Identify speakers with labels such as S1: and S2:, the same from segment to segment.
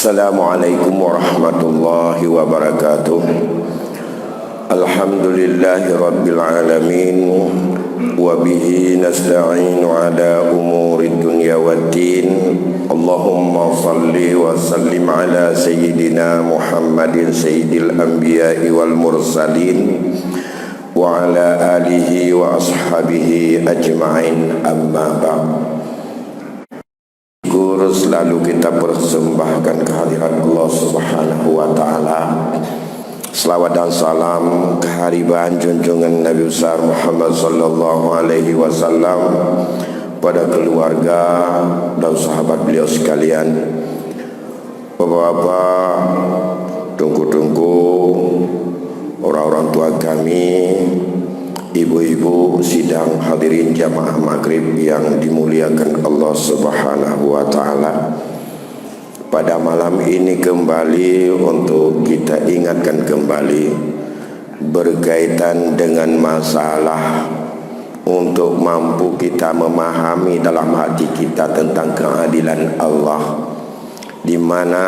S1: Assalamualaikum warahmatullahi wabarakatuh. Alhamdulillahi rabbil alamin. Wabihi nasta'inu ala umuri dunya waddin. Allahumma salli wa sallim ala sayyidina Muhammadin sayyidil anbiya'i wal mursalin wa ala alihi wa ashabihi ajma'in, amma ba'd. Selalu kita persembahkan kehadiran Allah Subhanahu wa taala. Selawat dan salam kehariban junjungan Nabi besar Muhammad sallallahu alaihi wasallam pada keluarga dan sahabat beliau sekalian. Bapak-bapak, tunggu-tunggu, orang-orang tua kami, ibu-ibu sidang hadirin jamaah maghrib yang dimuliakan Allah Subhanahu wa ta'ala. Pada malam ini kembali untuk kita ingatkan kembali berkaitan dengan masalah untuk mampu kita memahami dalam hati kita tentang keadilan Allah, di mana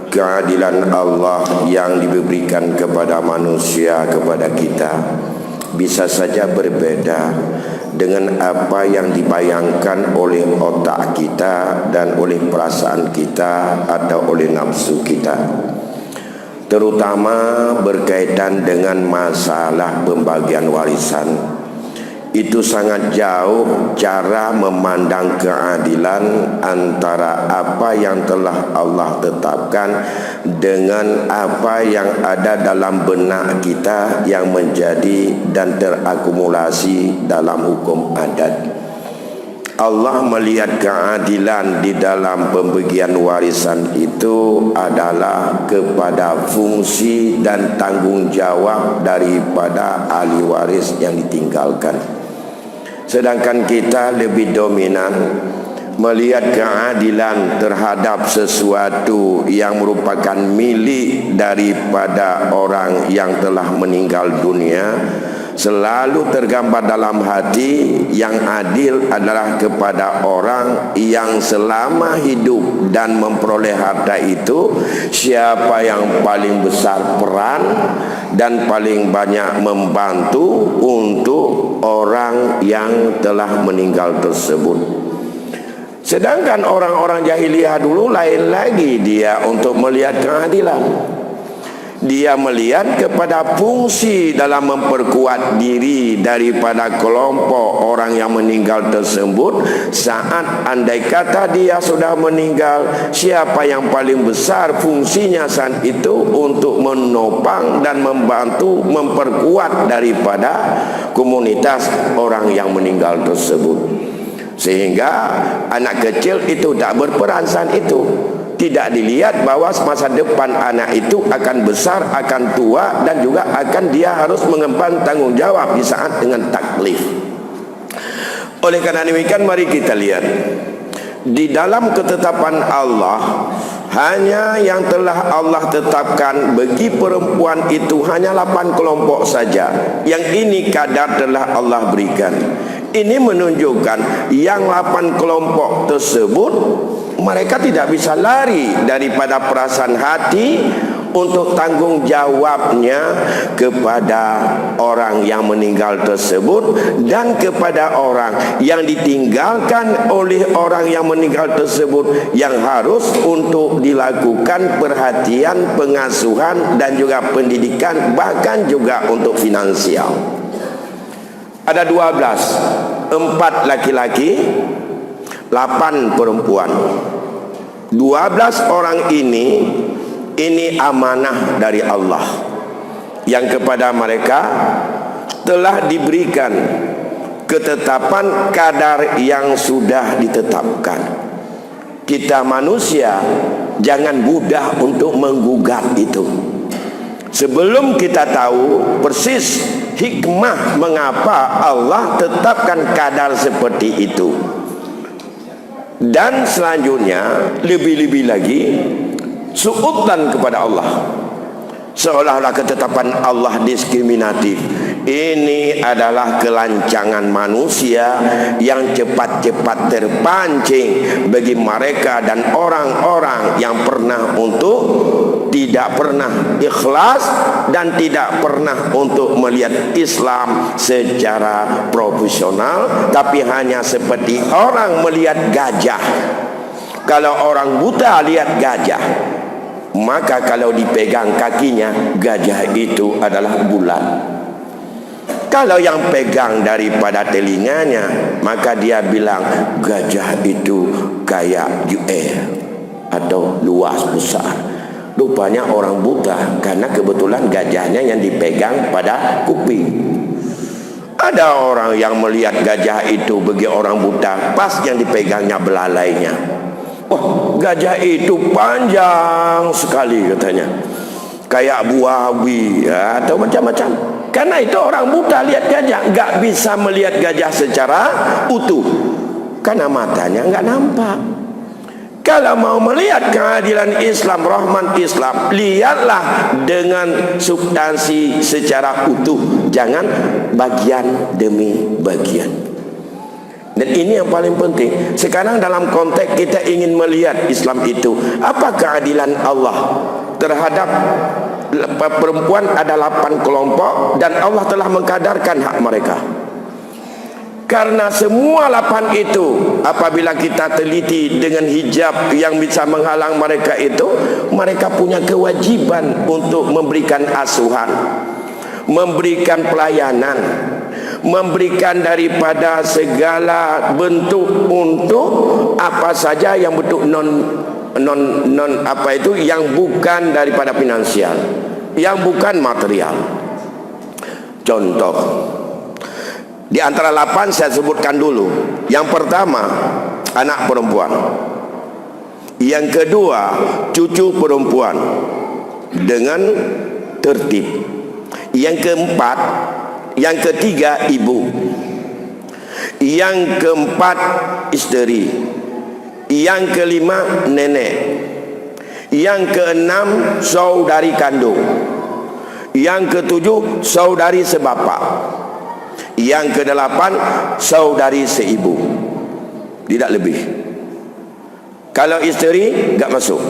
S1: keadilan Allah yang diberikan kepada manusia, kepada kita, bisa saja berbeda dengan apa yang dibayangkan oleh otak kita dan oleh perasaan kita atau oleh nafsu kita, terutama berkaitan dengan masalah pembagian warisan. Itu sangat jauh cara memandang keadilan antara apa yang telah Allah tetapkan dengan apa yang ada dalam benak kita yang menjadi dan terakumulasi dalam hukum adat. Allah melihat keadilan di dalam pembagian warisan itu adalah kepada fungsi dan tanggung jawab daripada ahli waris yang ditinggalkan. Sedangkan kita lebih dominan melihat keadilan terhadap sesuatu yang merupakan milik daripada orang yang telah meninggal dunia. Selalu tergambar dalam hati yang adil adalah kepada orang yang selama hidup dan memperoleh harta itu, siapa yang paling besar peran dan paling banyak membantu untuk orang yang telah meninggal tersebut. Sedangkan orang-orang jahiliyah dulu lain lagi dia untuk melihat keadilan. Dia melihat kepada fungsi dalam memperkuat diri daripada kelompok orang yang meninggal tersebut. Saat andai kata dia sudah meninggal, siapa yang paling besar fungsinya saat itu untuk menopang dan membantu memperkuat daripada komunitas orang yang meninggal tersebut. Sehingga anak kecil itu tak berperan saat itu. Tidak dilihat bahwa masa depan anak itu akan besar, akan tua, dan juga akan dia harus mengemban tanggung jawab di saat dengan taklif. Oleh karena demikian, mari kita lihat di dalam ketetapan Allah, hanya yang telah Allah tetapkan bagi perempuan itu hanya 8 kelompok saja. Yang ini kadar telah Allah berikan. Ini menunjukkan yang 8 kelompok tersebut mereka tidak bisa lari daripada perasaan hati untuk tanggung jawabnya kepada orang yang meninggal tersebut dan kepada orang yang ditinggalkan oleh orang yang meninggal tersebut, yang harus untuk dilakukan perhatian, pengasuhan dan juga pendidikan, bahkan juga untuk finansial. Ada 12, 4 laki-laki, 8 perempuan. 12 orang ini amanah dari Allah yang kepada mereka telah diberikan ketetapan kadar yang sudah ditetapkan. Kita manusia jangan mudah untuk menggugat itu. Sebelum kita tahu persis hikmah mengapa Allah tetapkan kadar seperti itu. Dan selanjutnya lebih-lebih lagi suudzon kepada Allah, seolah-olah ketetapan Allah diskriminatif. Ini adalah kelancangan manusia yang cepat-cepat terpancing bagi mereka dan orang-orang yang pernah untuk tidak pernah ikhlas dan tidak pernah untuk melihat Islam secara profesional, tapi hanya seperti orang melihat gajah. Kalau orang buta lihat gajah, maka kalau dipegang kakinya, gajah itu adalah bulat. Kalau yang pegang daripada telinganya, maka dia bilang gajah itu kayak atau luas besar. Rupanya orang buta karena kebetulan gajahnya yang dipegang pada kuping. Ada orang yang melihat gajah itu bagi orang buta, pas yang dipegangnya belalainya. Wah, gajah itu panjang sekali katanya, kayak buah wi ya, atau macam-macam. Karena itu orang buta lihat gajah, nggak bisa melihat gajah secara utuh karena matanya nggak nampak. Kalau mau melihat keadilan Islam, rahmat Islam, lihatlah dengan substansi secara utuh, jangan bagian demi bagian. Dan ini yang paling penting. Sekarang dalam konteks kita ingin melihat Islam itu, apa keadilan Allah terhadap perempuan. Ada 8 kelompok dan Allah telah mengkadarkan hak mereka. Karena semua 8 itu, apabila kita teliti dengan hijab yang bisa menghalang mereka itu, mereka punya kewajiban untuk memberikan asuhan, memberikan pelayanan, memberikan daripada segala bentuk untuk apa saja yang bentuk non apa itu, yang bukan daripada finansial, yang bukan material. Contoh di antara 8 saya sebutkan dulu. Yang pertama, anak perempuan. Yang kedua, cucu perempuan dengan tertib. Yang keempat, yang ketiga ibu. Yang keempat istri. Yang kelima nenek. Yang keenam saudari kandung. Yang ketujuh saudari sebapak. Yang kedelapan saudari seibu. Tidak lebih. Kalau istri enggak masuk.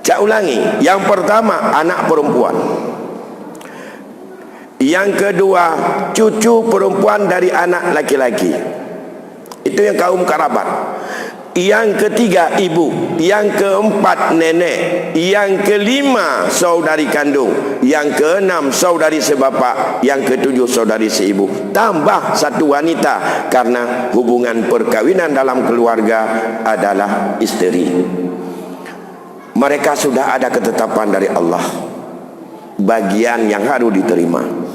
S1: Saya ulangi, yang pertama anak perempuan. Yang kedua cucu perempuan dari anak laki-laki. Itu yang kaum kerabat. Yang ketiga ibu. Yang keempat nenek. Yang kelima saudari kandung. Yang keenam saudari sebapak. Yang ketujuh saudari seibu. Tambah satu wanita, karena hubungan perkawinan dalam keluarga adalah istri. Mereka sudah ada ketetapan dari Allah, bagian yang harus diterima.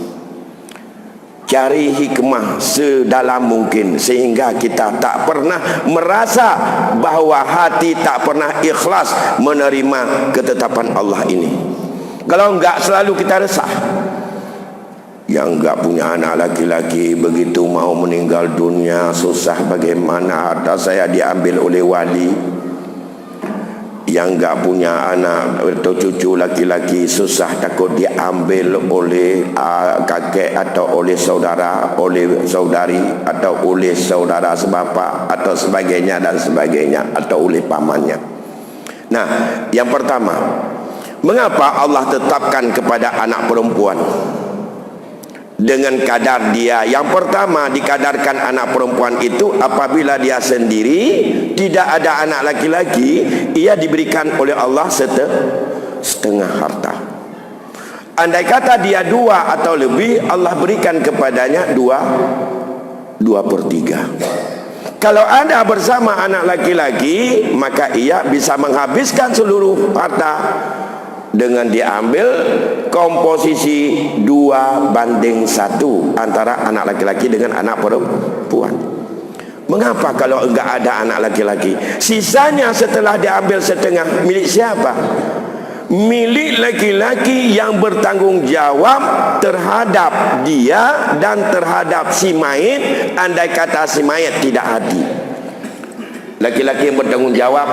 S1: Cari hikmah sedalam mungkin sehingga kita tak pernah merasa bahwa hati tak pernah ikhlas menerima ketetapan Allah ini. Kalau enggak selalu kita resah. Yang enggak punya anak laki-laki begitu mau meninggal dunia susah bagaimana, harta saya diambil oleh wali. Yang enggak punya anak atau cucu laki-laki susah, takut diambil oleh kakek atau oleh saudara, oleh saudari atau oleh saudara sebapak atau sebagainya dan sebagainya, atau oleh pamannya. Nah, yang pertama, mengapa Allah tetapkan kepada anak perempuan dengan kadar dia? Yang pertama dikadarkan anak perempuan itu apabila dia sendiri tidak ada anak laki-laki, ia diberikan oleh Allah setengah harta. Andai kata dia 2 atau lebih, Allah berikan kepadanya 2/3. Kalau ada bersama anak laki-laki, maka ia bisa menghabiskan seluruh harta dengan diambil komposisi 2:1 antara anak laki-laki dengan anak perempuan. Mengapa kalau enggak ada anak laki-laki? Sisanya setelah diambil setengah, milik siapa? Milik laki-laki yang bertanggung jawab terhadap dia dan terhadap si mayit. Andai kata si mayit tidak hadir, laki-laki yang bertanggung jawab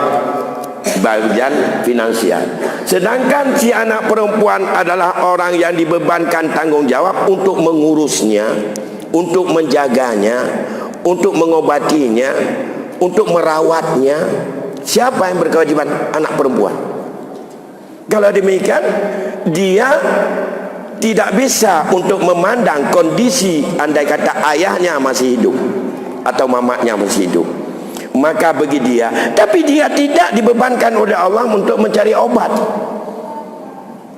S1: bagian finansial. Sedangkan si anak perempuan adalah orang yang dibebankan tanggungjawab untuk mengurusnya, untuk menjaganya, untuk mengobatinya, untuk merawatnya. Siapa yang berkewajiban? Anak perempuan. Kalau demikian, dia tidak bisa untuk memandang kondisi andai kata ayahnya masih hidup atau mamanya masih hidup. Maka bagi dia, tapi dia tidak dibebankan oleh Allah untuk mencari obat,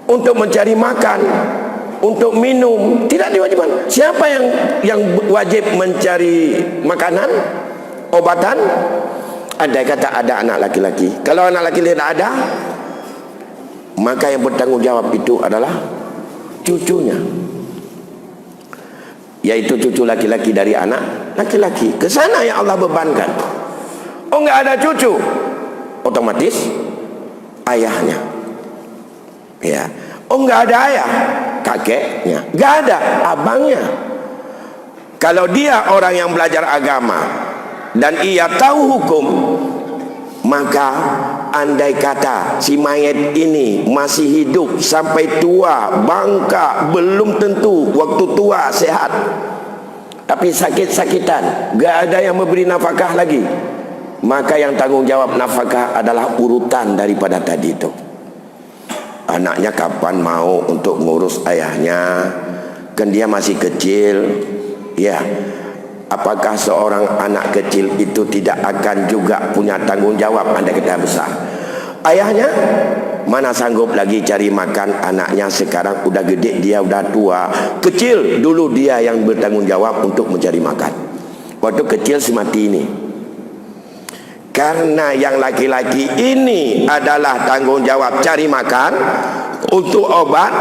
S1: untuk mencari makan, untuk minum, tidak diwajibkan. Siapa yang wajib mencari makanan, obatan? Andai kata ada anak laki-laki. Kalau anak laki-laki tidak ada, maka yang bertanggung jawab itu adalah cucunya, yaitu cucu laki-laki dari anak laki-laki. Ke sana yang Allah bebankan. Oh, enggak ada cucu, otomatis ayahnya. Ya. Oh, enggak ada ayah, kakeknya. Enggak ada, abangnya. Kalau dia orang yang belajar agama dan ia tahu hukum, maka andai kata si mayat ini masih hidup sampai tua, bangka, belum tentu waktu tua sehat, tapi sakit-sakitan, gak ada yang memberi nafkah lagi, maka yang tanggung jawab nafkah adalah urutan daripada tadi itu. Anaknya kapan mau untuk ngurus ayahnya? Kan dia masih kecil, ya. Apakah seorang anak kecil itu tidak akan juga punya tanggung jawab andai kata besar? Ayahnya mana sanggup lagi cari makan, anaknya sekarang udah gede, dia udah tua. Kecil dulu dia yang bertanggung jawab untuk mencari makan. Waktu kecil semati ini. Karena yang laki-laki ini adalah tanggung jawab cari makan, untuk obat,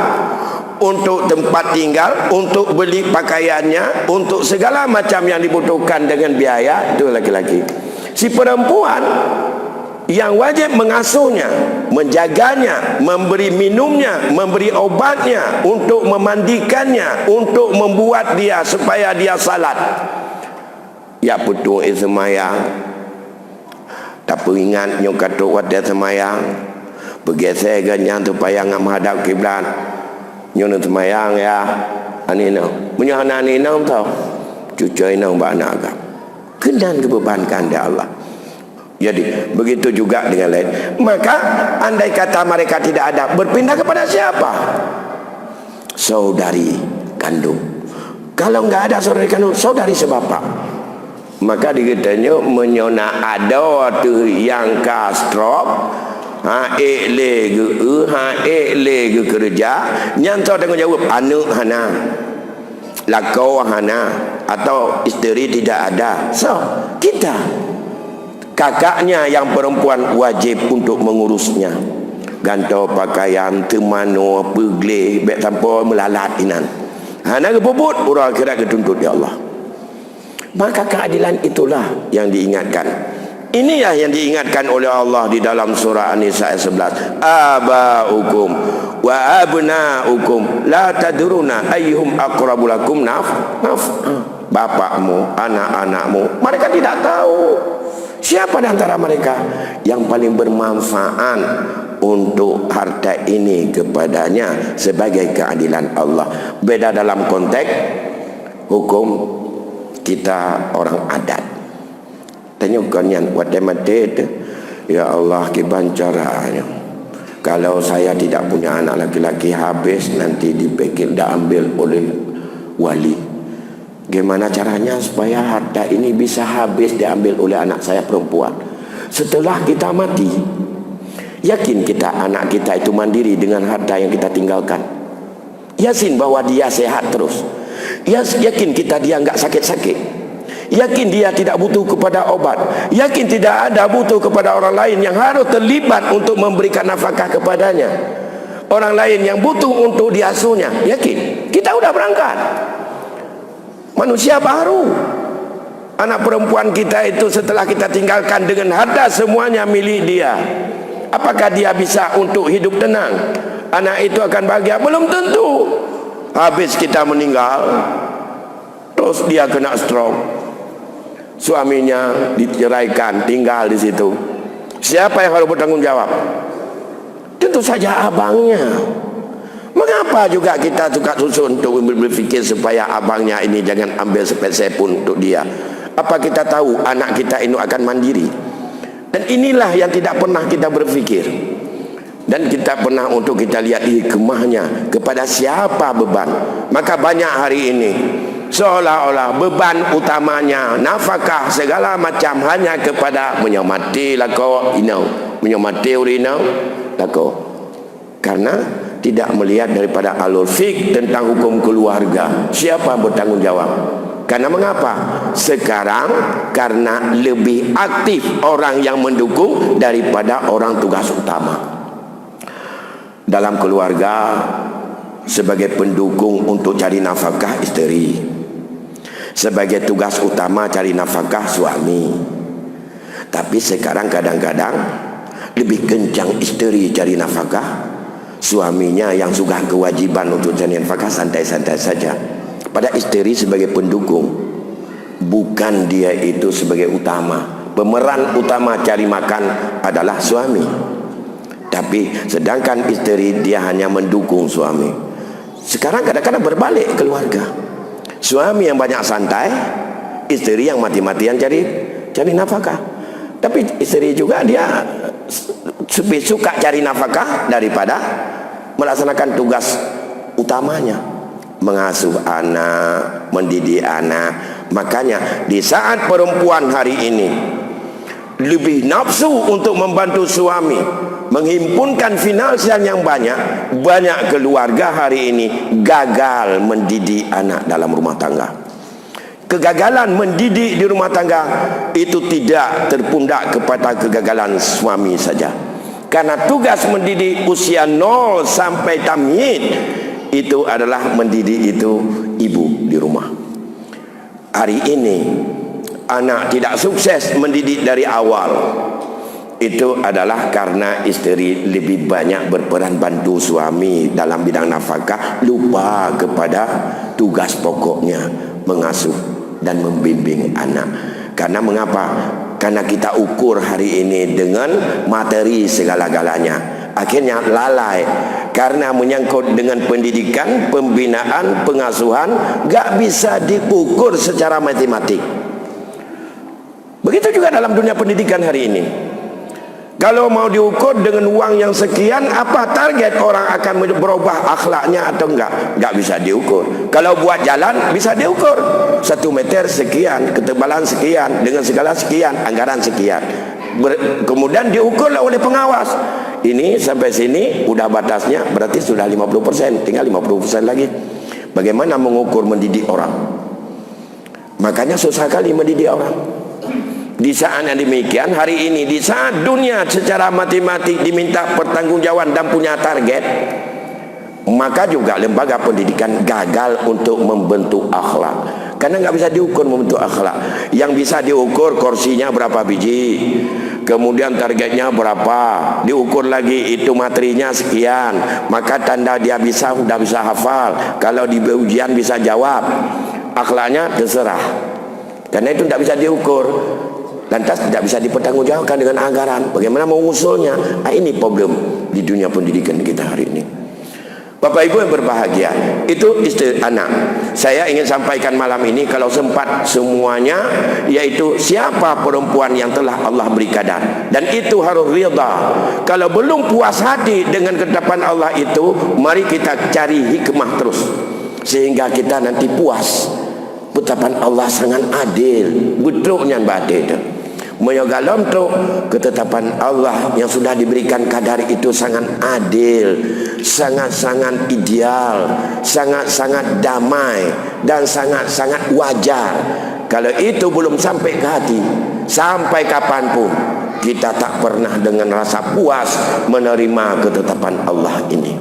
S1: untuk tempat tinggal, untuk beli pakaiannya, untuk segala macam yang dibutuhkan dengan biaya, itu laki-laki. Si perempuan yang wajib mengasuhnya, menjaganya, memberi minumnya, memberi obatnya, untuk memandikannya, untuk membuat dia supaya dia salat. Ya putu semayang, tak ingat nyukat tuat dia semayang, bergeser ganyan supaya ngam hadap kiblat. Nyono semayang ya, anina, menyahana anina tahu, cucu ina bana agak, kendan kebebankan dia Allah. Jadi begitu juga dengan lain. Maka andai kata mereka tidak ada, berpindah kepada siapa? Saudari kandung. Kalau enggak ada saudari kandung, saudari sebapak. Maka dikatanya menyona ada tu yang kastrop. Ha le ge kerja nyantau tanggung jawab anak hana, lakau hana, atau isteri tidak ada. So kita kakaknya yang perempuan wajib untuk mengurusnya, gantau pakaian, temano, pegle, bek tanpa melalat inan. Hana kebubut urang akhirat ketuntut ya Allah. Maka keadilan itulah yang diingatkan. Inilah yang diingatkan oleh Allah di dalam surah An-Nisa ayat 11. Aba'ukum wa abna'ukum la tadruna ayyuhum aqrabu lakum bapakmu, anak-anakmu, mereka tidak tahu siapa di antara mereka yang paling bermanfaat untuk harta ini kepadanya sebagai keadilan Allah. Beda dalam konteks hukum kita orang adat. Tanyakan yang waktu mati itu, ya Allah kibancaranya. Kalau saya tidak punya anak laki-laki, habis nanti dipikir dah ambil oleh wali. Gimana caranya supaya harta ini bisa habis diambil oleh anak saya perempuan setelah kita mati? Yakin kita anak kita itu mandiri dengan harta yang kita tinggalkan? Yakin bahwa dia sehat terus? Yakin kita dia enggak sakit-sakit? Yakin dia tidak butuh kepada obat? Yakin tidak ada butuh kepada orang lain yang harus terlibat untuk memberikan nafkah kepadanya? Orang lain yang butuh untuk diasuhnya? Yakin? Kita sudah berangkat. Manusia baru. Anak perempuan kita itu setelah kita tinggalkan dengan harta semuanya milik dia, apakah dia bisa untuk hidup tenang? Anak itu akan bahagia? Belum tentu. Habis kita meninggal, terus dia kena stroke, suaminya diceraikan, tinggal di situ. Siapa yang harus bertanggung jawab? Tentu saja abangnya. Mengapa juga kita suka susun untuk berfikir supaya abangnya ini jangan ambil sepeser pun untuk dia? Apa kita tahu anak kita ini akan mandiri? Dan inilah yang tidak pernah kita berfikir. Dan kita pernah untuk kita lihat hikmahnya kepada siapa beban. Maka banyak hari ini seolah-olah beban utamanya nafkah segala macam hanya kepada menyamati lako inau, menyamati urinau lako. Karena tidak melihat daripada alur fiqh tentang hukum keluarga. Siapa bertanggung jawab? Karena mengapa? Sekarang karena lebih aktif orang yang mendukung daripada orang tugas utama. Dalam keluarga sebagai pendukung untuk cari nafkah isteri, sebagai tugas utama cari nafkah suami. Tapi sekarang kadang-kadang lebih kencang isteri cari nafkah, suaminya yang sudah kewajiban untuk cari nafkah santai-santai saja. Pada isteri sebagai pendukung, bukan dia itu sebagai utama. Pemeran utama cari makan adalah suami. Tapi sedangkan istri dia hanya mendukung suami. Sekarang kadang-kadang berbalik keluarga. Suami yang banyak santai, istri yang mati-matian cari nafkah. Tapi istri juga dia lebih suka cari nafkah daripada melaksanakan tugas utamanya, mengasuh anak, mendidik anak. Makanya di saat perempuan hari ini lebih nafsu untuk membantu suami menghimpunkan finansial yang banyak, banyak keluarga hari ini gagal mendidik anak dalam rumah tangga. Kegagalan mendidik di rumah tangga itu tidak terpundak kepada kegagalan suami saja. Karena tugas mendidik usia 0 sampai tamyiz itu adalah mendidik itu ibu di rumah. Hari ini anak tidak sukses mendidik dari awal, itu adalah karena istri lebih banyak berperan bantu suami dalam bidang nafkah, lupa kepada tugas pokoknya mengasuh dan membimbing anak. Karena mengapa? Karena kita ukur hari ini dengan materi segala-galanya, akhirnya lalai. Karena menyangkut dengan pendidikan, pembinaan, pengasuhan, gak bisa diukur secara matematik. Begitu juga dalam dunia pendidikan hari ini. Kalau mau diukur dengan uang yang sekian, apa target orang akan berubah akhlaknya atau enggak? Enggak bisa diukur. Kalau buat jalan bisa diukur. 1 meter sekian, ketebalan sekian, dengan segala sekian, anggaran sekian. Kemudian diukurlah oleh pengawas. Ini sampai sini udah batasnya, berarti sudah 50%, tinggal 50% lagi. Bagaimana mengukur mendidik orang? Makanya susah kali mendidik orang. Di saat yang demikian hari ini, di saat dunia secara matematik diminta pertanggungjawaban dan punya target, maka juga lembaga pendidikan gagal untuk membentuk akhlak. Karena nggak bisa diukur membentuk akhlak. Yang bisa diukur kursinya berapa biji, kemudian targetnya berapa, diukur lagi itu materinya sekian, maka tanda dia sudah bisa hafal, kalau di ujian bisa jawab. Akhlaknya terserah. Karena itu tidak bisa diukur. Lantas tidak bisa dipertanggungjawabkan dengan anggaran. Bagaimana mengusulnya? Nah, ini problem di dunia pendidikan kita hari ini. Bapak Ibu yang berbahagia, itu istri anak. Saya ingin sampaikan malam ini kalau sempat semuanya, yaitu siapa perempuan yang telah Allah beri kadar. Dan itu harus rida. Kalau belum puas hati dengan ketetapan Allah itu, mari kita cari hikmah terus, sehingga kita nanti puas. Ketetapan Allah sangat adil, betruknya badai itu. Menyogalom tu ketetapan Allah yang sudah diberikan kadar itu sangat adil, sangat-sangat ideal, sangat-sangat damai dan sangat-sangat wajar. Kalau itu belum sampai ke hati, sampai kapanpun kita tak pernah dengan rasa puas menerima ketetapan Allah ini.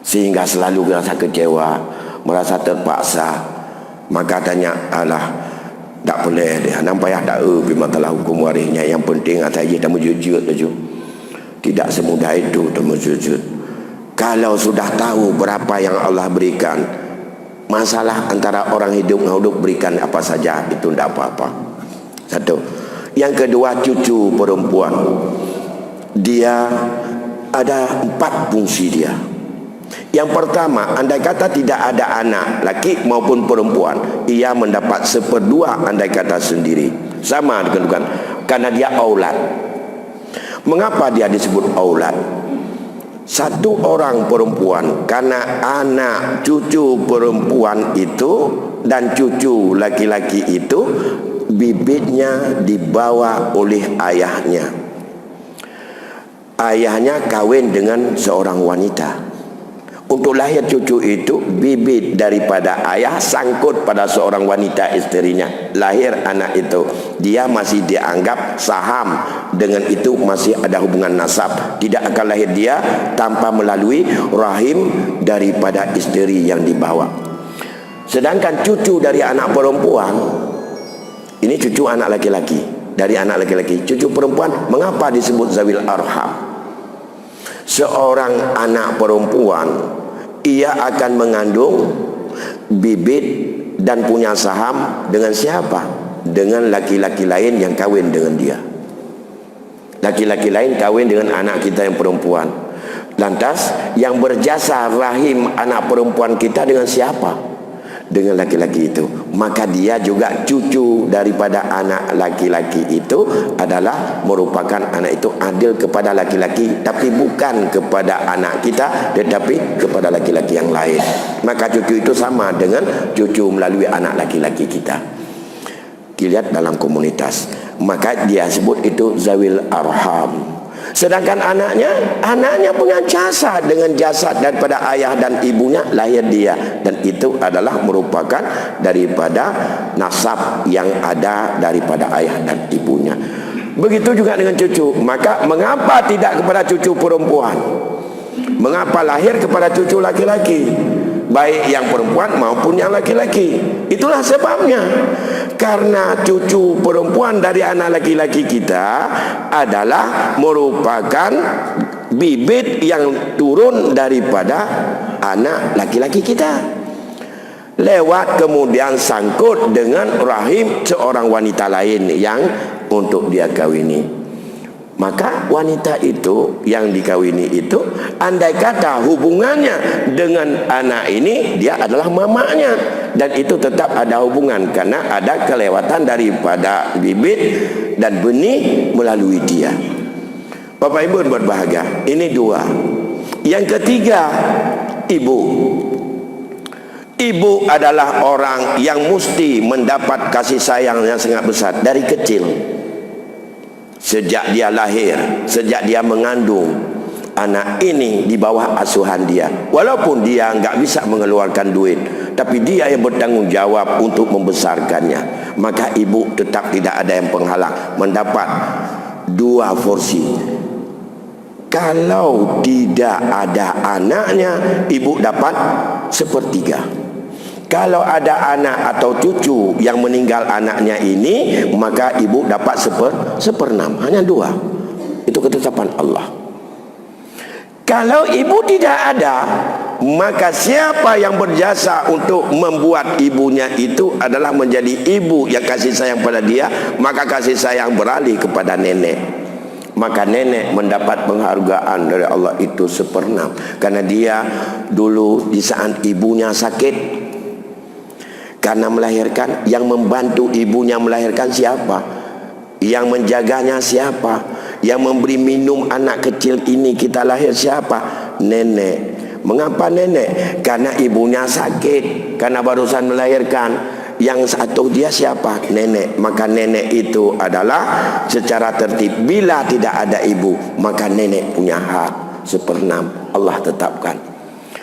S1: Sehingga selalu merasa kecewa, merasa terpaksa. Maka tanya Allah, tak boleh dia nampak ya tak masalah hukum warisnya. Yang penting saya dah menjujur saja. Tidak semudah itu dah menjujur. Kalau sudah tahu berapa yang Allah berikan, masalah antara orang hidup dengan hidup berikan apa saja itu tidak apa-apa. Satu. Yang kedua, cucu perempuan. Dia ada 4 fungsi dia. Yang pertama, andai kata tidak ada anak laki maupun perempuan, ia mendapat 1/2 andai kata sendiri. Sama dengan karena dia aulad. Mengapa dia disebut aulad? Satu orang perempuan, karena anak cucu perempuan itu dan cucu laki-laki itu bibitnya dibawa oleh ayahnya. Ayahnya kawin dengan seorang wanita. Untuk lahir cucu itu, bibit daripada ayah sangkut pada seorang wanita isterinya. Lahir anak itu, dia masih dianggap saham. Dengan itu masih ada hubungan nasab. Tidak akan lahir dia tanpa melalui rahim daripada isteri yang dibawa. Sedangkan cucu dari anak perempuan, ini cucu anak laki-laki. Dari anak laki-laki, cucu perempuan, mengapa disebut zawil arham? Seorang anak perempuan, ia akan mengandung bibit dan punya saham dengan siapa? Dengan laki-laki lain yang kawin dengan dia. Laki-laki lain kawin dengan anak kita yang perempuan. Lantas yang berjasa rahim anak perempuan kita dengan siapa? Dengan laki-laki itu. Maka dia juga cucu daripada anak laki-laki itu adalah merupakan anak itu adil kepada laki-laki, tapi bukan kepada anak kita, tetapi kepada laki-laki yang lain. Maka cucu itu sama dengan cucu melalui anak laki-laki kita. Dilihat dalam komunitas, maka dia sebut itu zawil arham. Sedangkan anaknya punya jasad dengan jasad daripada ayah dan ibunya, lahir dia, dan itu adalah merupakan daripada nasab yang ada daripada ayah dan ibunya. Begitu juga dengan cucu. Maka mengapa tidak kepada cucu perempuan? Mengapa lahir kepada cucu laki-laki? Baik yang perempuan maupun yang laki-laki. Itulah sebabnya. Karena cucu perempuan dari anak laki-laki kita adalah merupakan bibit yang turun daripada anak laki-laki kita. Lewat kemudian sangkut dengan rahim seorang wanita lain yang untuk dia kawini. Maka wanita itu yang dikawini itu, andai kata hubungannya dengan anak ini, dia adalah mamanya. Dan itu tetap ada hubungan karena ada kelewatan daripada bibit dan benih melalui dia. Bapak Ibu yang berbahagia, ini 2. Yang ketiga, ibu. Ibu adalah orang yang mesti mendapat kasih sayang yang sangat besar dari kecil. Sejak dia lahir, sejak dia mengandung, anak ini di bawah asuhan dia. Walaupun dia enggak bisa mengeluarkan duit, tapi dia yang bertanggung jawab untuk membesarkannya. Maka ibu tetap tidak ada yang penghalang mendapat 2 porsi. Kalau tidak ada anaknya, ibu dapat 1/3. Kalau ada anak atau cucu yang meninggal anaknya ini, maka ibu dapat 1/6. Hanya 2. Itu ketetapan Allah. Kalau ibu tidak ada, maka siapa yang berjasa untuk membuat ibunya itu adalah menjadi ibu yang kasih sayang pada dia, maka kasih sayang beralih kepada nenek. Maka nenek mendapat penghargaan dari Allah itu 1/6. Karena dia dulu di saat ibunya sakit, karena melahirkan, yang membantu ibunya melahirkan siapa? Yang menjaganya siapa? Yang memberi minum anak kecil ini kita lahir siapa? Nenek. Mengapa nenek? Karena ibunya sakit, karena barusan melahirkan. Yang satu dia siapa? Nenek. Maka nenek itu adalah secara tertib, bila tidak ada ibu, maka nenek punya hak 1/6. Allah tetapkan.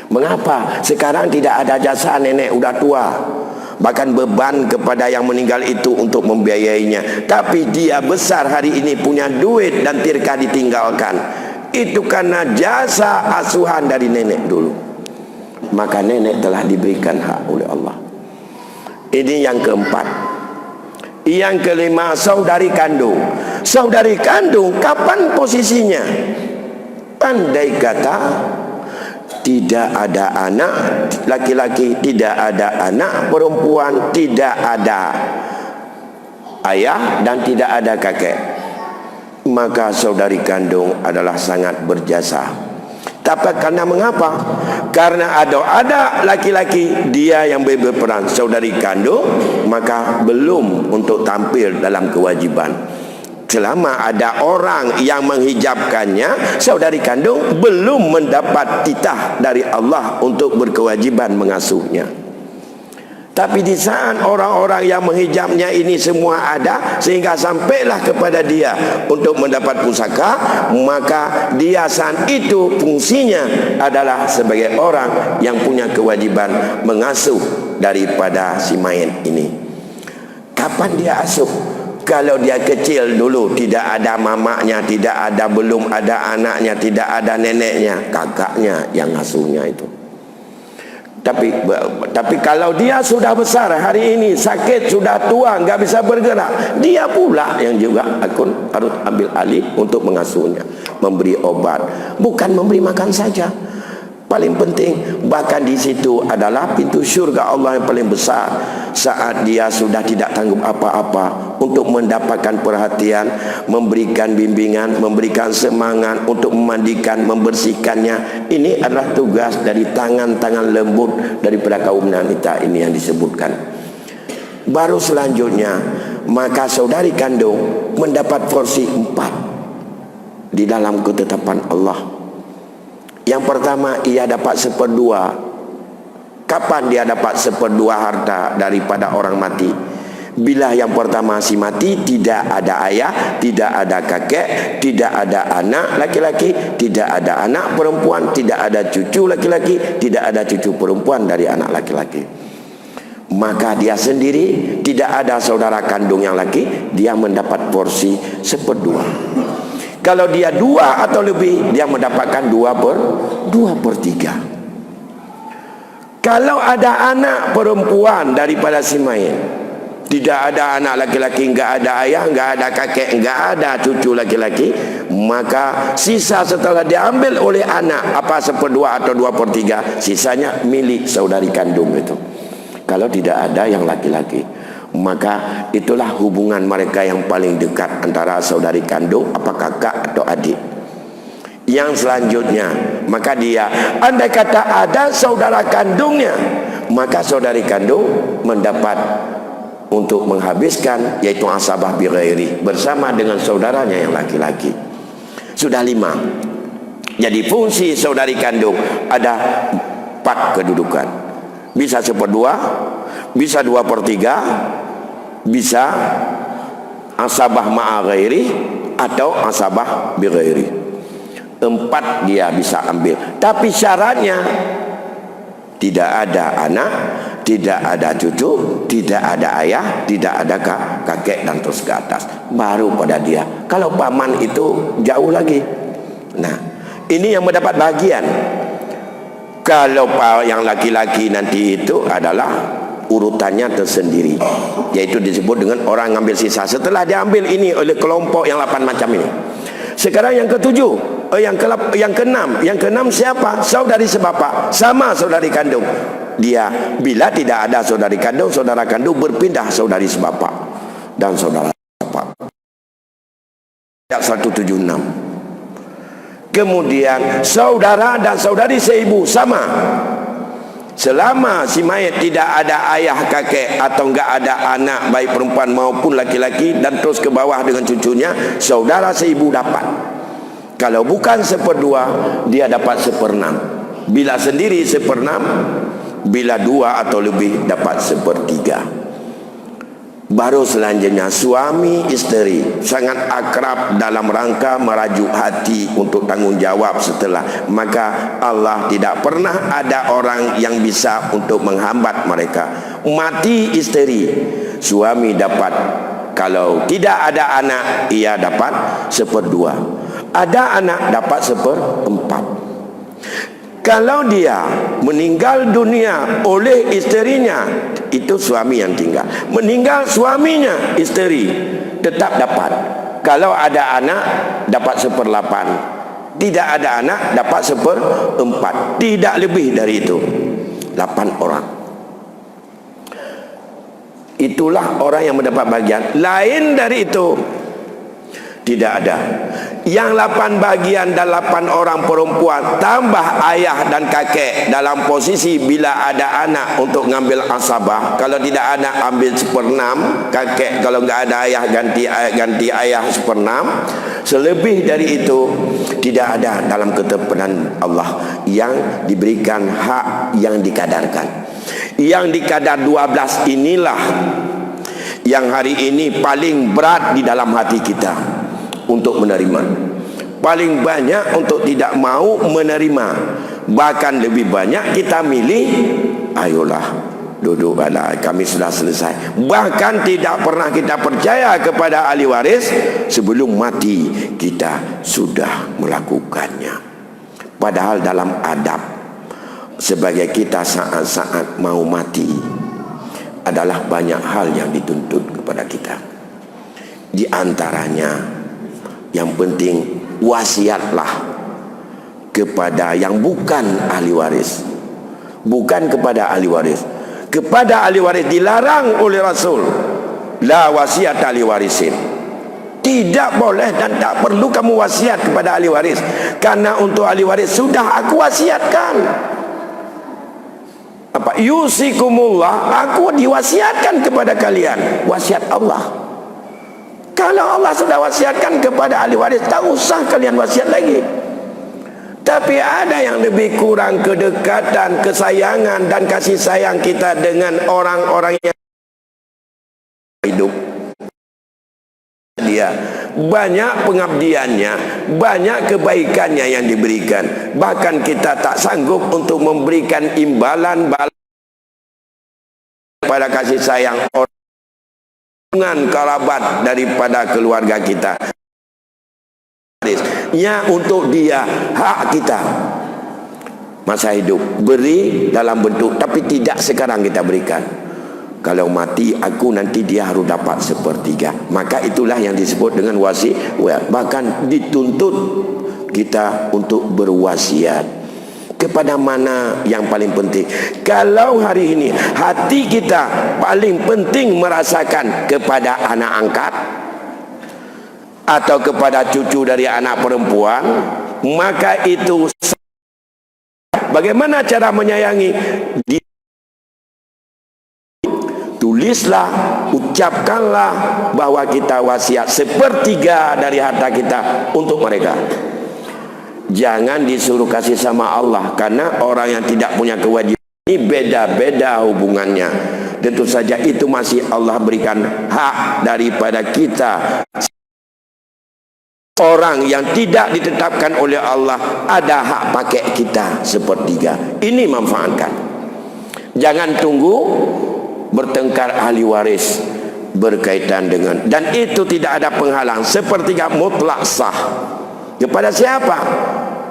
S1: Mengapa? Sekarang tidak ada jasa nenek, udah tua. Bahkan beban kepada yang meninggal itu untuk membiayainya. Tapi dia besar hari ini, punya duit dan tirka ditinggalkan. Itu karena jasa asuhan dari nenek dulu. Maka nenek telah diberikan hak oleh Allah. Ini yang keempat. Yang kelima, saudari kandung. Saudari kandung kapan posisinya? Andai kata tidak ada anak laki-laki, tidak ada anak perempuan, tidak ada ayah dan tidak ada kakek, maka saudari kandung adalah sangat berjasa. Tapi karena mengapa? Karena ada laki-laki dia yang berperan saudari kandung, maka belum untuk tampil dalam kewajiban. Selama ada orang yang menghijabkannya, saudari kandung belum mendapat titah dari Allah untuk berkewajiban mengasuhnya. Tapi di saat orang-orang yang menghijabnya ini semua ada, sehingga sampailah kepada dia untuk mendapat pusaka, maka dia saat itu fungsinya adalah sebagai orang yang punya kewajiban mengasuh daripada si mayit ini. Kapan dia asuh? Kalau dia kecil dulu, tidak ada mamaknya, belum ada anaknya, tidak ada neneknya, kakaknya yang ngasuhnya itu. Tapi kalau dia sudah besar, hari ini sakit, sudah tua, nggak bisa bergerak, dia pula yang juga harus ambil alih untuk mengasuhnya, memberi obat, bukan memberi makan saja. Paling penting, bahkan di situ adalah pintu syurga Allah yang paling besar. Saat dia sudah tidak tanggung apa-apa, untuk mendapatkan perhatian, memberikan bimbingan, memberikan semangat untuk memandikan, membersihkannya. Ini adalah tugas dari tangan-tangan lembut daripada kaum wanita ini yang disebutkan. Baru selanjutnya, maka saudari kandung mendapat porsi 4 di dalam ketetapan Allah. Yang pertama, ia dapat 1/2. Kapan dia dapat 1/2 harta daripada orang mati? Bila yang pertama si mati tidak ada ayah, tidak ada kakek, tidak ada anak laki-laki, tidak ada anak perempuan, tidak ada cucu laki-laki, tidak ada cucu perempuan dari anak laki-laki. Maka dia sendiri, tidak ada saudara kandung yang laki, dia mendapat porsi 1/2. Kalau dia 2 atau lebih, dia mendapatkan 2/3. Kalau ada anak perempuan daripada si mayit, tidak ada anak laki-laki, enggak ada ayah, enggak ada kakek, enggak ada cucu laki-laki, maka sisa setelah diambil oleh anak, apa 1/2 atau 2/3, sisanya milik saudari kandung itu. Kalau tidak ada yang laki-laki, maka itulah hubungan mereka yang paling dekat antara saudari kandung, apa kakak atau adik. Yang selanjutnya, maka dia, andai kata ada saudara kandungnya, maka saudari kandung mendapat untuk menghabiskan, yaitu asabah bighairi, bersama dengan saudaranya yang laki-laki. Sudah 5. Jadi fungsi saudari kandung ada 4 kedudukan. Bisa 1/2, bisa 2/3, bisa asabah ma'a ghairi, atau asabah bighairi. 4 dia bisa ambil. Tapi syaratnya tidak ada anak, tidak ada cucu, tidak ada ayah, tidak ada kakek, dan terus ke atas. Baru pada dia. Kalau paman itu jauh lagi. Nah, ini yang mendapat bagian. Kalau yang laki-laki nanti itu adalah urutannya tersendiri, yaitu disebut dengan orang ngambil sisa setelah diambil ini oleh kelompok yang 8 macam ini. Sekarang yang ke-7, yang ke-6 siapa? Saudari sebapa, sama saudari kandung. Dia bila tidak ada saudari kandung, saudara kandung berpindah saudari sebapa dan saudara sebapa. Ayat 176. Kemudian saudara dan saudari seibu sama. Selama si mayat tidak ada ayah, kakek, atau enggak ada anak baik perempuan maupun laki-laki, dan terus ke bawah dengan cucunya, saudara seibu dapat. Kalau bukan 1/2, dia dapat 1/6. Bila sendiri 1/6, bila 2 atau lebih dapat 1/3. Baru selanjutnya suami isteri sangat akrab dalam rangka merajuk hati untuk tanggung jawab setelah. Maka Allah tidak pernah ada orang yang bisa untuk menghambat mereka. Mati isteri, suami dapat. Kalau tidak ada anak, ia dapat 1/2. Ada anak, dapat 1/4. Kalau dia meninggal dunia oleh isterinya, itu suami yang tinggal. Meninggal suaminya, isteri tetap dapat. Kalau ada anak, dapat 1/8. Tidak ada anak, dapat 1/4. Tidak lebih dari itu. 8 orang. Itulah orang yang mendapat bagian. Lain dari itu tidak ada. Yang 8 bagian dan 8 orang perempuan tambah ayah dan kakek dalam posisi bila ada anak untuk ngambil asabah. Kalau tidak ada ambil 1/6 kakek, kalau enggak ada ayah ganti ayah 1/6. Selebih dari itu tidak ada dalam ketetapan Allah yang diberikan hak yang dikadarkan. Yang dikadar 12 inilah yang hari ini paling berat di dalam hati kita untuk menerima, paling banyak untuk tidak mau menerima. Bahkan lebih banyak kita milih, ayolah duduklah, kami sudah selesai. Bahkan tidak pernah kita percaya kepada ahli waris. Sebelum mati kita sudah melakukannya. Padahal dalam adab sebagai kita saat-saat mau mati adalah banyak hal yang dituntut kepada kita. Di antaranya yang penting, wasiatlah kepada yang bukan ahli waris. Bukan kepada ahli waris. Kepada ahli waris dilarang oleh Rasul. La wasiat ahli warisin. Tidak boleh dan tak perlu kamu wasiat kepada ahli waris. Karena untuk ahli waris sudah aku wasiatkan. Apa? Yusikumullah, aku diwasiatkan kepada kalian. Wasiat Allah. Kalau Allah sudah wasiatkan kepada ahli waris, tak usah kalian wasiat lagi. Tapi ada yang lebih kurang kedekatan, kesayangan dan kasih sayang kita dengan orang-orang yang hidup. Dia banyak pengabdiannya, banyak kebaikannya yang diberikan. Bahkan kita tak sanggup untuk memberikan imbalan pada kasih sayang orang, kerabat daripada keluarga kita. Ya, untuk dia hak kita masa hidup beri dalam bentuk, tapi tidak sekarang kita berikan. Kalau mati aku nanti dia harus dapat 1/3. Maka itulah yang disebut dengan wasiat. Bahkan dituntut kita untuk berwasiat. Kepada mana yang paling penting? Kalau hari ini hati kita paling penting merasakan kepada anak angkat atau kepada cucu dari anak perempuan, maka itu bagaimana cara menyayangi? Tulislah, ucapkanlah bahwa kita wasiat 1/3 dari harta kita untuk mereka. Jangan disuruh kasih sama Allah, karena orang yang tidak punya kewajiban ini beda-beda hubungannya. Tentu saja itu masih Allah berikan hak daripada kita. Orang yang tidak ditetapkan oleh Allah ada hak pakai kita 1/3. Ini manfaatkan. Jangan tunggu bertengkar ahli waris berkaitan dengan, dan itu tidak ada penghalang. 1/3 mutlak sah. Kepada siapa?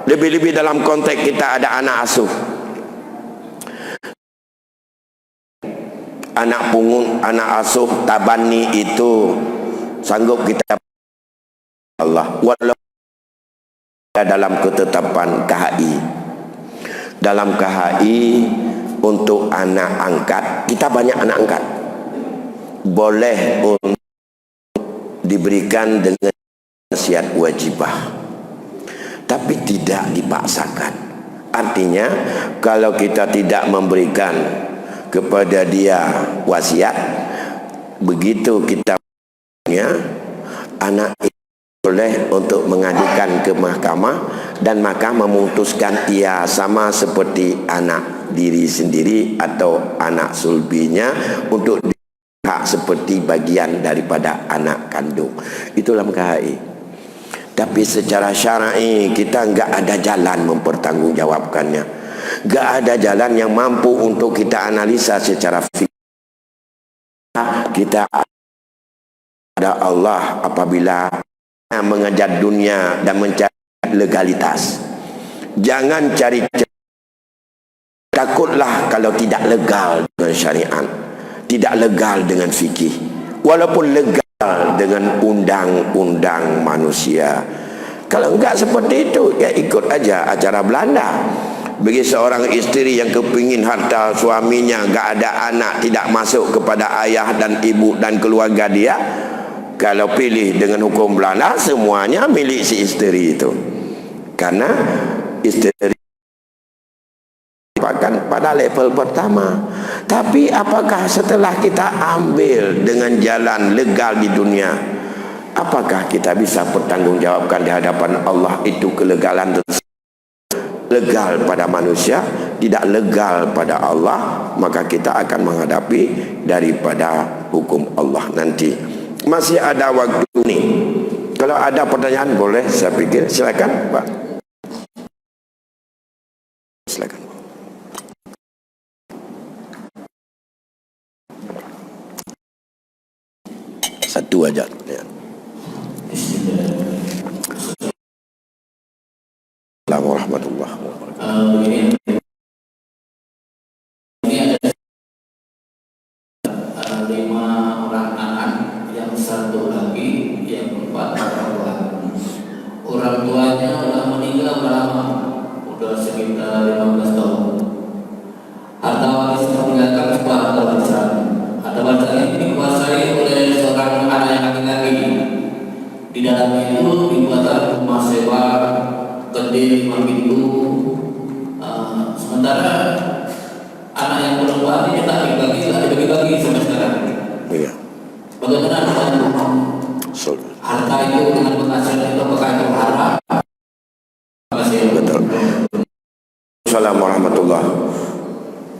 S1: Lebih-lebih dalam konteks kita ada anak asuh, anak pungut, anak asuh, tabani, itu sanggup kita Allah. Walau dalam ketetapan KHI, dalam KHI untuk anak angkat, kita banyak anak angkat, boleh untuk diberikan dengan wasiat wajibah, tapi tidak dipaksakan. Artinya kalau kita tidak memberikan kepada dia wasiat, begitu kita anak itu boleh untuk mengadukan ke mahkamah, dan mahkamah memutuskan ia sama seperti anak diri sendiri atau anak sulbinya untuk hak seperti bagian daripada anak kandung. Itulah KHI. Tapi secara syar'i kita enggak ada jalan mempertanggungjawabkannya. Enggak ada jalan yang mampu untuk kita analisa secara fikih. Kita ada Allah apabila mengejar dunia dan mencari legalitas. Jangan cari, takutlah kalau tidak legal dengan syariat, tidak legal dengan fikih, walaupun legal dengan undang-undang manusia. Kalau enggak seperti itu, ya ikut aja acara Belanda. Bagi seorang isteri yang kepingin harta suaminya, gak ada anak, tidak masuk kepada ayah dan ibu dan keluarga dia, kalau pilih dengan hukum Belanda, semuanya milik si isteri itu. Karena isteri pada level pertama. Tapi apakah setelah kita ambil dengan jalan legal di dunia, apakah kita bisa bertanggungjawabkan di hadapan Allah itu kelegalan legal pada manusia, tidak legal pada Allah, maka kita akan menghadapi daripada hukum Allah nanti. Masih ada waktu nih. Kalau ada pertanyaan boleh, saya pikir silakan Pak. Silakan. Satu aja ya. Assalamualaikum warahmatullahi wabarakatuh.
S2: Ini ada 5 orang anak, yang 1 lagi, yang 4 perempuan. Orang tuanya sudah meninggal lama, sudah sekitar 15 tahun. Harta waris meninggalkan sebuah harta warisan. Harta warisan ini dikuasai oleh seorang anak yang laki-laki. Di dalamnya itu dibuat rumah sewa, kedai 5 pintu. Sementara anak yang perempuan ini tak dibagi-bagi sampai sekarang.
S1: Iya.
S2: Bagaimana harta itu dengan penghasilan itu apakah itu haram?
S1: Betul. Assalamualaikum warahmatullahi.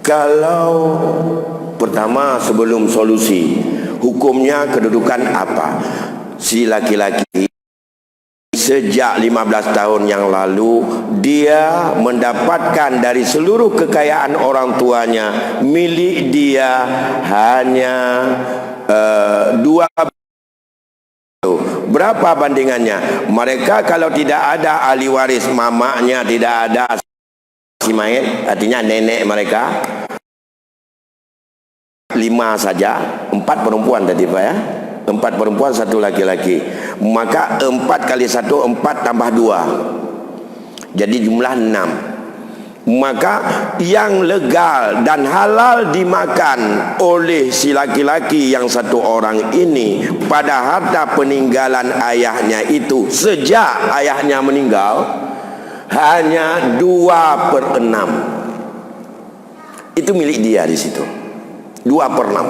S1: Kalau pertama sebelum solusi, hukumnya kedudukan apa? Si laki-laki sejak 15 tahun yang lalu dia mendapatkan dari seluruh kekayaan orang tuanya, milik dia hanya 2. Berapa bandingannya? Mereka kalau tidak ada ahli waris, mamanya tidak ada si mayat, artinya nenek mereka 5 saja, 4 perempuan tadi Pak ya, 4 perempuan 1 laki-laki, maka 4 kali 1 4 tambah 2, jadi jumlah 6. Maka yang legal dan halal dimakan oleh si laki-laki yang 1 orang ini pada harta peninggalan ayahnya itu sejak ayahnya meninggal hanya 2/6. Itu milik dia di situ, 2/6.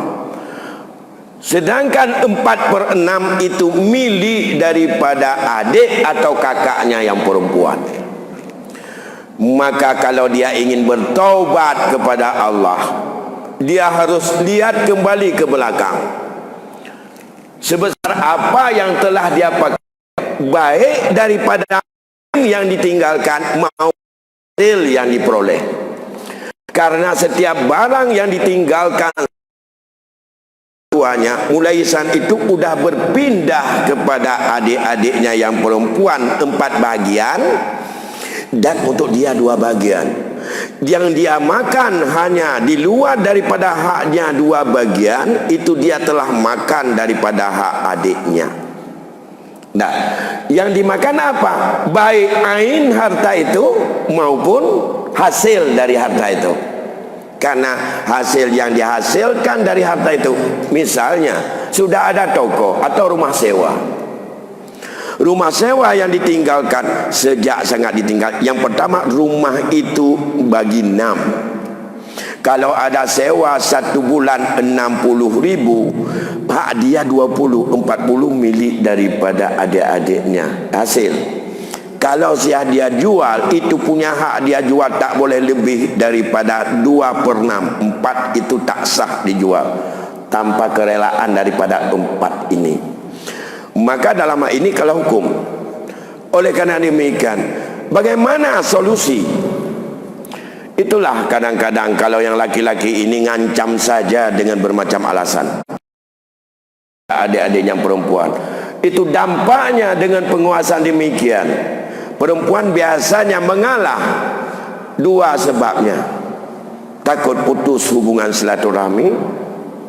S1: Sedangkan 4/6 itu milik daripada adik atau kakaknya yang perempuan. Maka kalau dia ingin bertaubat kepada Allah, dia harus lihat kembali ke belakang. Sebesar apa yang telah dia pakai, baik daripada yang ditinggalkan maupun hasil yang diperoleh. Karena setiap barang yang ditinggalkan tuanya, mulai saat itu sudah berpindah kepada adik-adiknya yang perempuan 4 bagian, dan untuk dia 2 bagian. Yang dia makan hanya di luar daripada haknya 2 bagian, itu dia telah makan daripada hak adiknya. Nah, yang dimakan apa? Baik ain harta itu maupun hasil dari harta itu. Karena hasil yang dihasilkan dari harta itu, misalnya sudah ada toko atau rumah sewa. Rumah sewa yang ditinggalkan sejak sangat ditinggal. Yang pertama, rumah itu bagi 6. Kalau ada sewa 1 bulan 60.000, hak dia 20, 40 milik daripada adik-adiknya hasil. Kalau dia jual, itu punya hak dia jual, tak boleh lebih daripada 2/6. 4 itu tak sah dijual tanpa kerelaan daripada 4 ini. Maka dalam hal ini kalau hukum. Oleh karena demikian, bagaimana solusi? Itulah kadang-kadang kalau yang laki-laki ini ngancam saja dengan bermacam alasan. Adik-adik yang perempuan, itu dampaknya dengan penguasaan demikian. Perempuan biasanya mengalah. 2 sebabnya. Takut putus hubungan silaturahmi,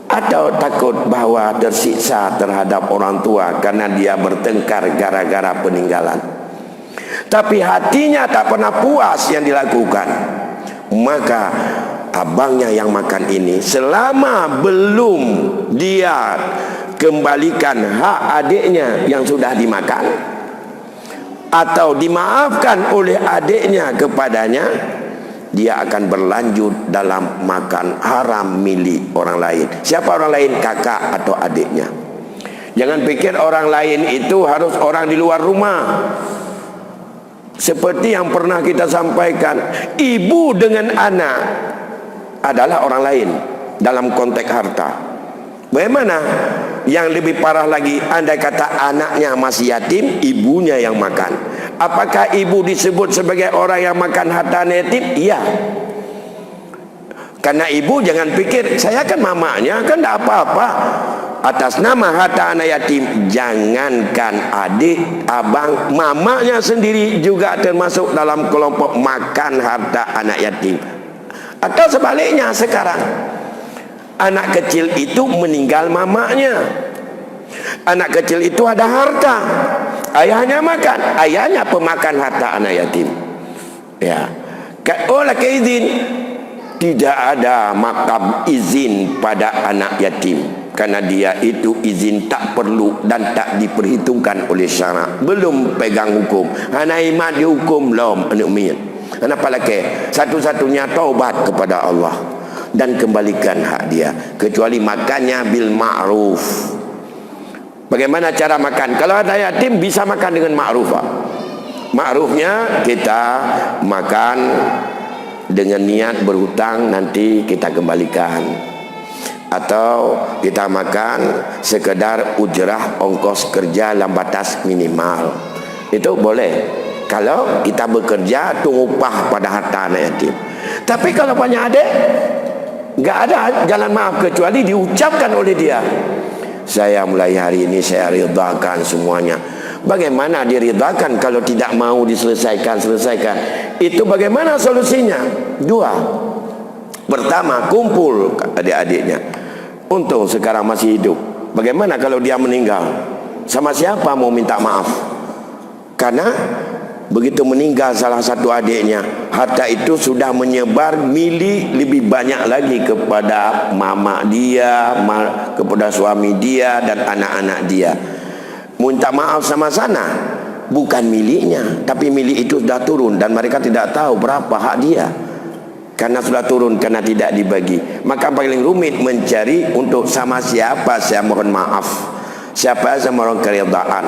S1: atau takut bahwa tersiksa terhadap orang tua karena dia bertengkar gara-gara peninggalan. Tapi hatinya tak pernah puas yang dilakukan. maka abangnya yang makan ini selama belum dia kembalikan hak adiknya yang sudah dimakan atau dimaafkan oleh adiknya kepadanya, dia akan berlanjut dalam makan haram milik orang lain. Siapa orang lain? Kakak atau adiknya. Jangan pikir orang lain itu harus orang di luar rumah. Seperti yang pernah kita sampaikan, ibu dengan anak adalah orang lain dalam konteks harta. Bagaimana? Yang lebih parah lagi, andai kata anaknya masih yatim, ibunya yang makan. Apakah ibu disebut sebagai orang yang makan harta yatim? Iya. Karena ibu jangan pikir, saya kan mamanya, kan tidak apa-apa. Atas nama harta anak yatim, jangankan adik, abang, mamanya sendiri juga termasuk dalam kelompok makan harta anak yatim. Atau sebaliknya sekarang, anak kecil itu meninggal mamanya. Anak kecil itu ada harta, ayahnya makan, ayahnya pemakan harta anak yatim. Ya, oleh izin, tidak ada makam izin pada anak yatim, karena dia itu izin tak perlu dan tak diperhitungkan oleh syarak. Belum pegang hukum, anak iman dihukum lom anak umir. Kenapa lagi? Satu-satunya taubat kepada Allah dan kembalikan hak dia, kecuali makannya bil ma'ruf. Bagaimana cara makan? Kalau ada yatim bisa makan dengan ma'ruf. Ma'rufnya kita makan dengan niat berhutang, nanti kita kembalikan. Atau kita makan sekedar ujrah ongkos kerja dalam batas minimal. Itu boleh kalau kita bekerja tunggu upah pada harta anak yatim. Tapi kalau banyak adik, nggak ada jalan maaf kecuali diucapkan oleh dia, saya mulai hari ini saya ridhakan semuanya. Bagaimana diridhakan kalau tidak mau selesaikan? Itu bagaimana solusinya? Dua. Pertama, kumpul adik-adiknya. Untung sekarang masih hidup. Bagaimana kalau dia meninggal? Sama siapa mau minta maaf? Karena begitu meninggal salah satu adiknya, harta itu sudah menyebar milik lebih banyak lagi kepada mama dia, kepada suami dia dan anak-anak dia. Minta maaf sama sana, bukan miliknya, tapi milik itu sudah turun dan mereka tidak tahu berapa hak dia. Karena sudah turun, karena tidak dibagi. Maka paling rumit mencari untuk sama siapa saya mohon maaf, siapa saya mohon keridhaan.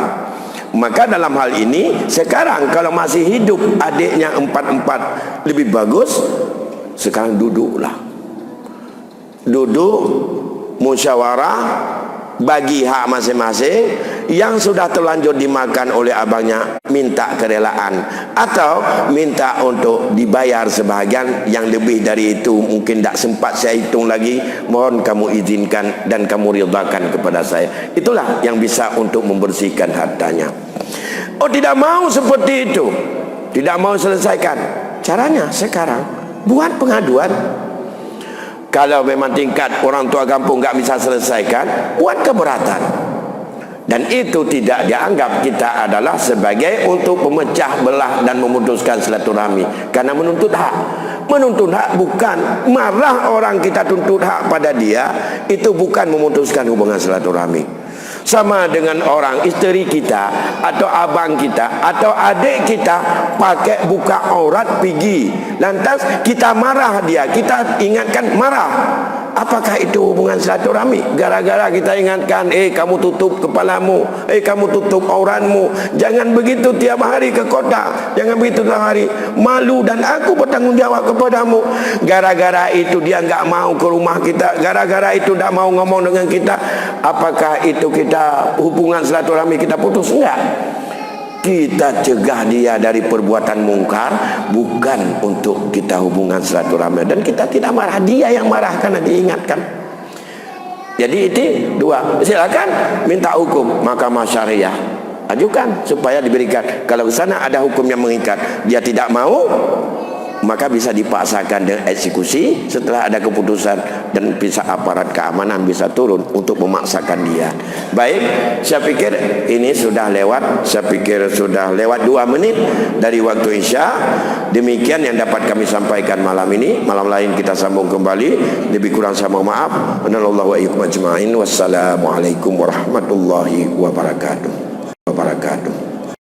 S1: Maka dalam hal ini sekarang kalau masih hidup adiknya empat lebih bagus, sekarang duduklah, duduk musyawarah, bagi hak masing-masing. Yang sudah terlanjur dimakan oleh abangnya minta kerelaan atau minta untuk dibayar sebahagian, yang lebih dari itu mungkin tak sempat saya hitung lagi, mohon kamu izinkan dan kamu ridhakan kepada saya. Itulah yang bisa untuk membersihkan hartanya. Oh, tidak mau seperti itu, tidak mau selesaikan, caranya sekarang buat pengaduan. Kalau memang tingkat orang tua kampung nggak bisa selesaikan, buat keberatan. Dan itu tidak dianggap kita adalah sebagai untuk memecah belah dan memutuskan silaturahmi. Karena menuntut hak bukan marah orang kita tuntut hak pada dia, itu bukan memutuskan hubungan silaturahmi. Sama dengan orang isteri kita atau abang kita atau adik kita pakai buka aurat pergi, lantas kita marah dia, kita ingatkan marah. Apakah itu hubungan silaturahmi? Gara-gara kita ingatkan, kamu tutup kepalamu, kamu tutup auratmu, jangan begitu tiap hari ke kota, jangan begitu tiap hari, malu dan aku bertanggung jawab kepadamu. Gara-gara itu dia enggak mau ke rumah kita, gara-gara itu enggak mau ngomong dengan kita. Apakah itu kita hubungan silaturahmi kita putus? Enggak. Kita cegah dia dari perbuatan mungkar, bukan untuk kita hubungan silaturahmi. Dan kita tidak marah, dia yang marah karena diingatkan. Jadi itu dua. Silakan minta hukum mahkamah syariah, ajukan supaya diberikan. Kalau ke sana ada hukum yang mengikat, dia tidak mau, maka bisa dipaksakan dengan eksekusi. Setelah ada keputusan dan bisa aparat keamanan bisa turun untuk memaksakan dia. Baik, saya pikir ini sudah lewat. Saya pikir sudah lewat 2 menit dari waktu Isya. Demikian yang dapat kami sampaikan malam ini. Malam lain kita sambung kembali. Lebih kurang saya mohon maaf. Anallahu wa iyyakum ajma'in. Wassalamualaikum warahmatullahi wabarakatuh.